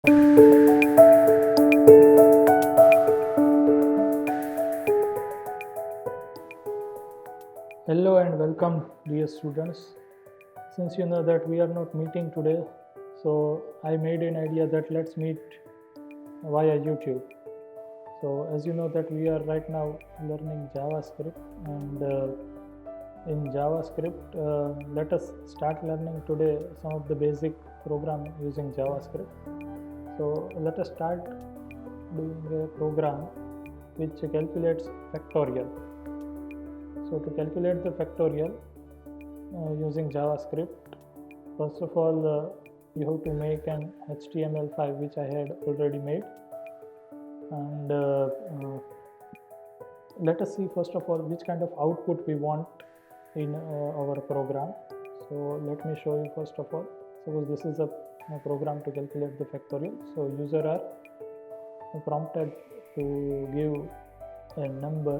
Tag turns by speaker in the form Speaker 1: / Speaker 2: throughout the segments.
Speaker 1: Hello and welcome, dear students. Since you know that we are not meeting today, so I made an idea that let's meet via YouTube. So as you know that we are right now learning JavaScript, and in JavaScript, let us start learning today some of the basic program using JavaScript. So let us start doing a program which calculates factorial. So to calculate the factorial using JavaScript, first of all you have to make an HTML file which I had already made, and let us see first of all which kind of output we want in our program. So let me show you first of all. Suppose this is a program to calculate the factorial. So user are prompted to give a number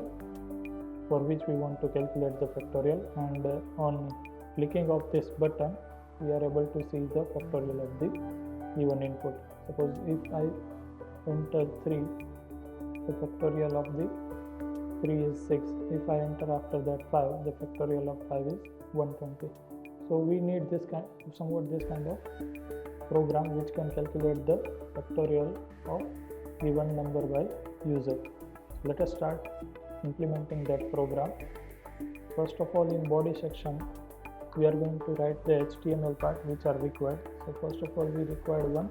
Speaker 1: for which we want to calculate the factorial, and on clicking of this button we are able to see the factorial of the given input. Suppose if I enter 3, the factorial of the 3 is 6. If I enter after that 5, the factorial of 5 is 120. So we need this kind of program which can calculate the factorial of given number by user. Let us start implementing that program. First of all, in body section we are going to write the HTML part which are required. So first of all we require one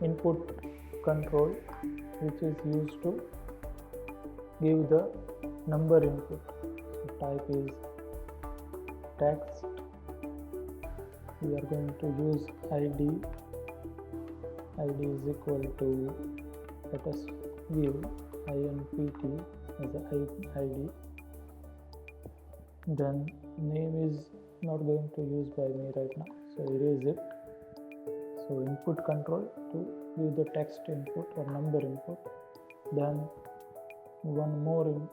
Speaker 1: input control which is used to give the number input. So type is text. We are going to use id is equal to, let us give inpt as a id. Then name is not going to use by me right now, so erase it. So input control to give the text input or number input. Then one more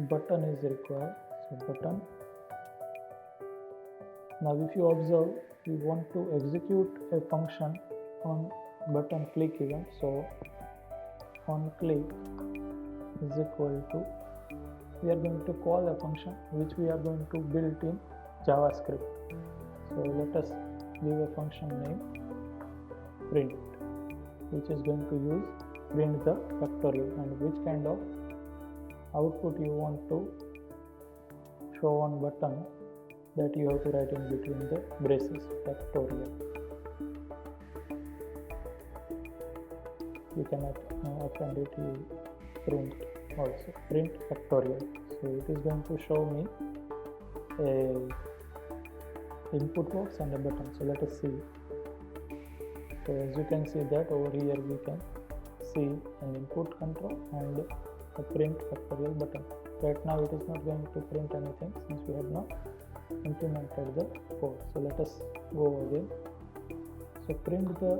Speaker 1: button is required, so button. Now if you observe, we want to execute a function on button click event. So on click is equal to, we are going to call a function which we are going to build in JavaScript. So let us give a function name print, which is going to use print the factorial, and which kind of output you want to show on button, that you have to write in between the braces, factorial. You can append it to print also, print factorial. So it is going to show me a input box and a button. So let us see. So as you can see that over here we can see an input control and a print factorial button. Right now it is not going to print anything since we have not implemented the code. So let us go again. So print the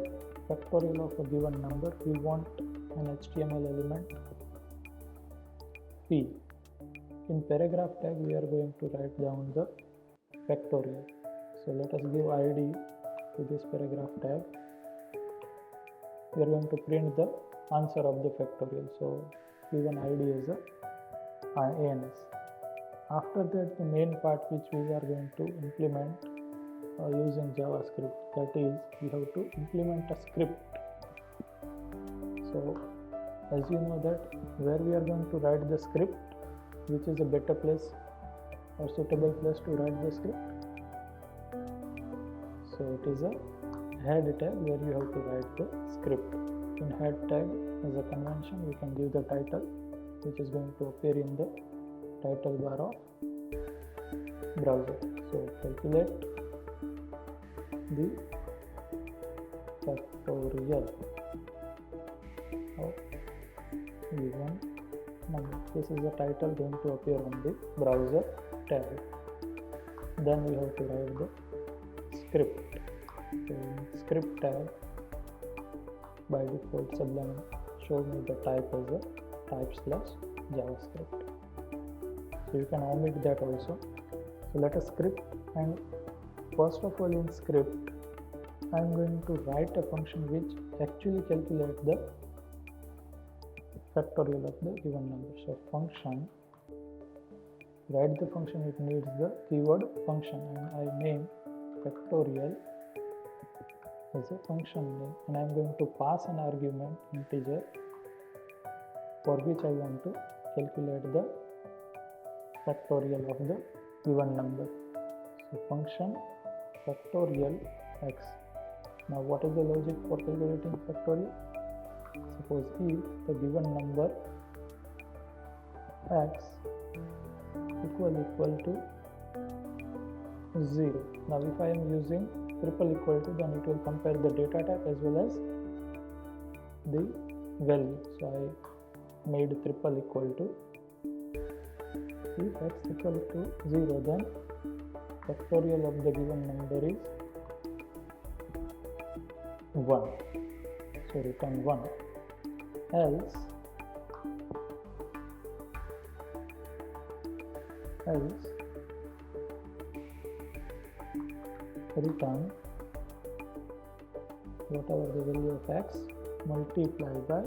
Speaker 1: factorial of a given number. We want an HTML element P. In paragraph tag we are going to write down the factorial. So let us give id to this paragraph tag. We are going to print the answer of the factorial. So given id as a ans. After that, the main part which we are going to implement using JavaScript, that is, we have to implement a script. So as you know that where we are going to write the script, which is a better place or suitable place to write the script. So it is a head tag where you have to write the script. In head tag, as a convention, we can give the title, which is going to appear in the title bar of browser. So calculate the factorial of given number. This is the title going to appear on the browser tab. Then we have to write the script. So in script tab, by default Sublime show me the type as a type/JavaScript. So you can omit that also. So let us script, and first of all in script I am going to write a function which actually calculates the factorial of the given number. So function, write the function, it needs the keyword function, and I name factorial as a function name, and I am going to pass an argument integer for which I want to calculate the factorial of the given number. So function factorial x. Now what is the logic for calculating factorial? Suppose if the given number x equal to 0. Now if I am using triple equal to, then it will compare the data type as well as the value. So I made triple equal to, if x equal to 0, then factorial of the given number is 1. So return 1. Else return whatever the value of x multiplied by,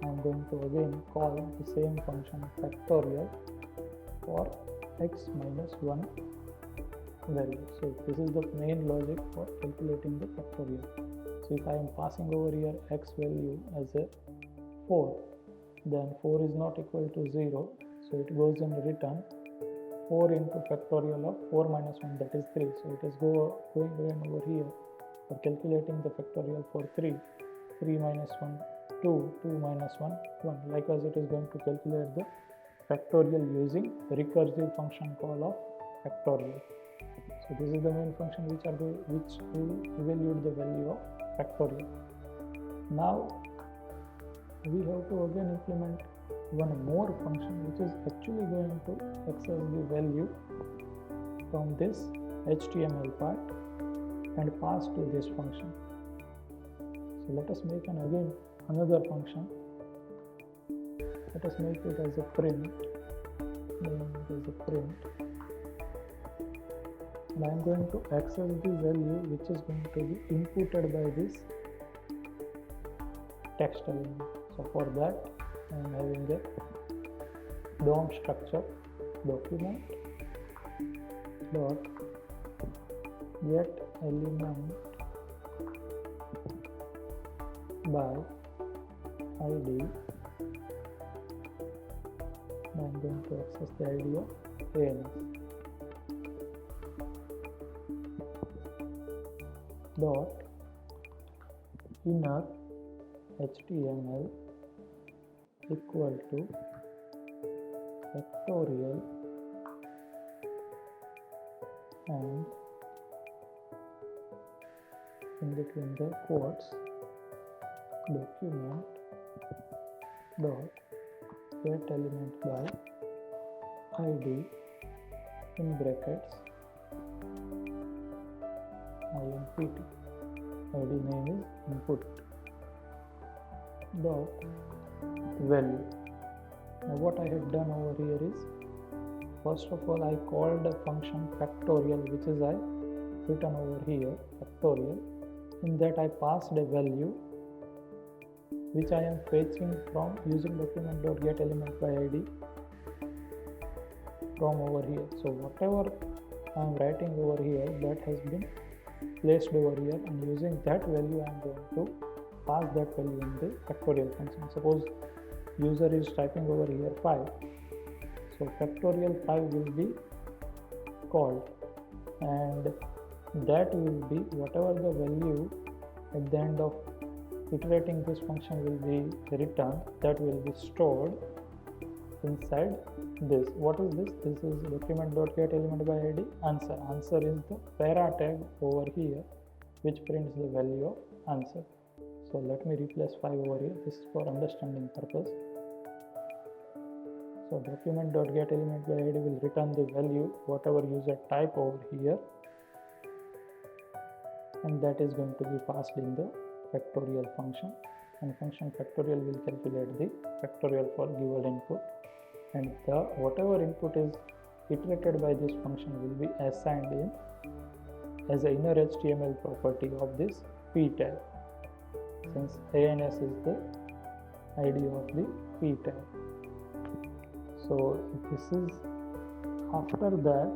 Speaker 1: I am going to again call the same function factorial for x minus 1 value. So this is the main logic for calculating the factorial. So if I am passing over here x value as a 4, then 4 is not equal to 0, so it goes in return 4 into factorial of 4 minus 1, that is 3. So it is going again over here for calculating the factorial for 3. 3 minus 1, 2, 2 minus 1, 1. Likewise, it is going to calculate the factorial using the recursive function call of factorial. So this is the main function which will evaluate the value of factorial. Now we have to again implement one more function which is actually going to access the value from this HTML part and pass to this function. So let us make another function. Let us make it as a print, name it as a print, and I am going to access the value which is going to be inputted by this text element. So for that I am having a DOM structure, document dot get element by ID. I am going to access the ID of ANS. Dot inner HTML equal to factorial and in between the quotes document dot get element by ID in brackets IMPT. ID name is input dot value. Now what I had done over here is, first of all I called a function factorial, which is I written over here factorial. In that I passed a value which I am fetching from using document.getElement by ID from over here. So whatever I am writing over here, that has been placed over here, and using that value I am going to pass that value in the factorial function. Suppose user is typing over here 5, so factorial 5 will be called, and that will be whatever the value at the end of iterating this function will be returned, that will be stored inside this. What is this? This is document.getElement by ID answer. Answer is the para tag over here which prints the value of answer. So let me replace 5 over here. This is for understanding purpose. So document.getElement by ID will return the value whatever user type over here, and that is going to be passed in the factorial function, and function factorial will calculate the factorial for given input, and the whatever input is iterated by this function will be assigned in as an inner HTML property of this p tag, since ANS is the ID of the p tag. So this is, after that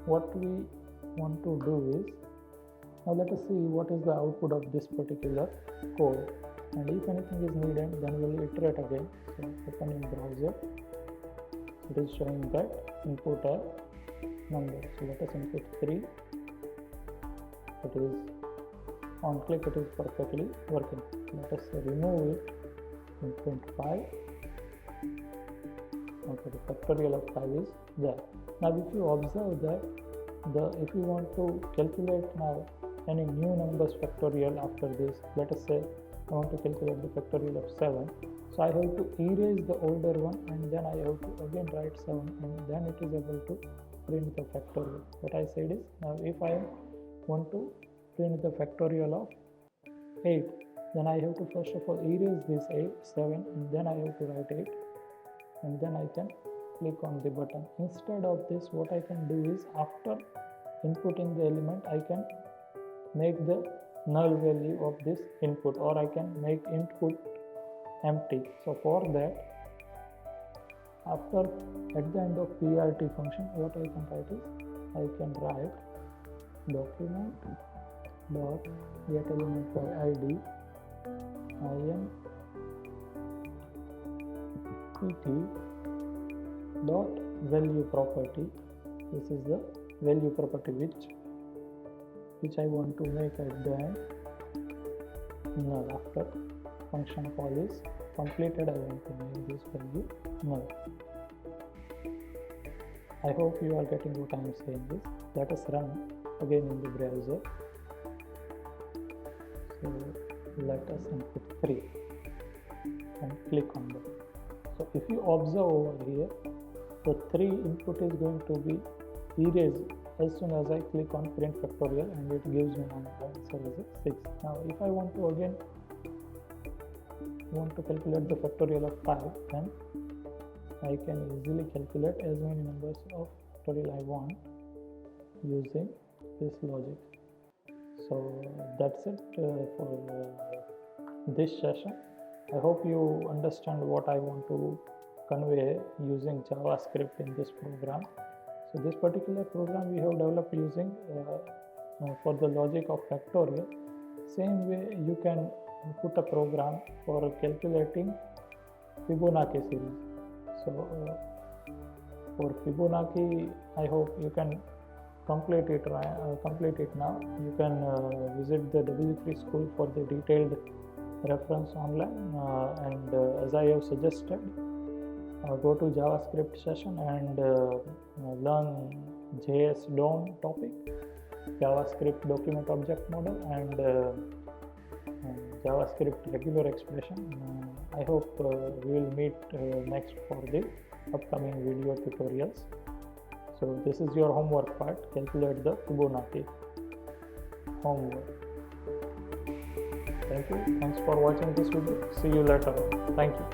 Speaker 1: what we want to do is, now let us see what is the output of this particular code, and if anything is needed then we will iterate again. So open in browser, it is showing that input a number, so let us input 3. It is on click, it is perfectly working. Let us remove it and print 5. Okay, the factorial of 5 is there. Now if you observe that if you want to calculate now any new numbers factorial after this, let us say I want to calculate the factorial of 7, so I have to erase the older one and then I have to again write 7, and then it is able to print the factorial. What I said is, now if I want to print the factorial of 8, then I have to first of all erase this 7 and then I have to write 8, and then I can click on the button. Instead of this, what I can do is, after inputting the element, I can make the null value of this input, or I can make input empty. So for that, after at the end of PRT function, what I can write is, I can write document dot get element by ID INPT dot value property. This is the value property which I want to make at the end null. After function call is completed, I want to make this value null. I hope you are getting what I am saying this. Let us run again in the browser. So let us input 3 and click on that. So if you observe over here, the 3 input is going to be erased as soon as I click on print factorial, and it gives me an answer as 6. Now if I want to again calculate the factorial of 5, then I can easily calculate as many numbers of factorial I want using this logic. So that's it for this session. I hope you understand what I want to convey using JavaScript in this program. So this particular program we have developed using for the logic of factorial. Same way you can put a program for calculating Fibonacci series. So for Fibonacci, I hope you can complete it now. You can visit the W3 school for the detailed reference online, and as I have suggested, go to JavaScript session and learn JS DOM topic, JavaScript document object model, and JavaScript regular expression. I hope we will meet next for the upcoming video tutorials. So this is your homework part, calculate the Fibonacci homework. Thank you. Thanks for watching this video. See you later. Thank you.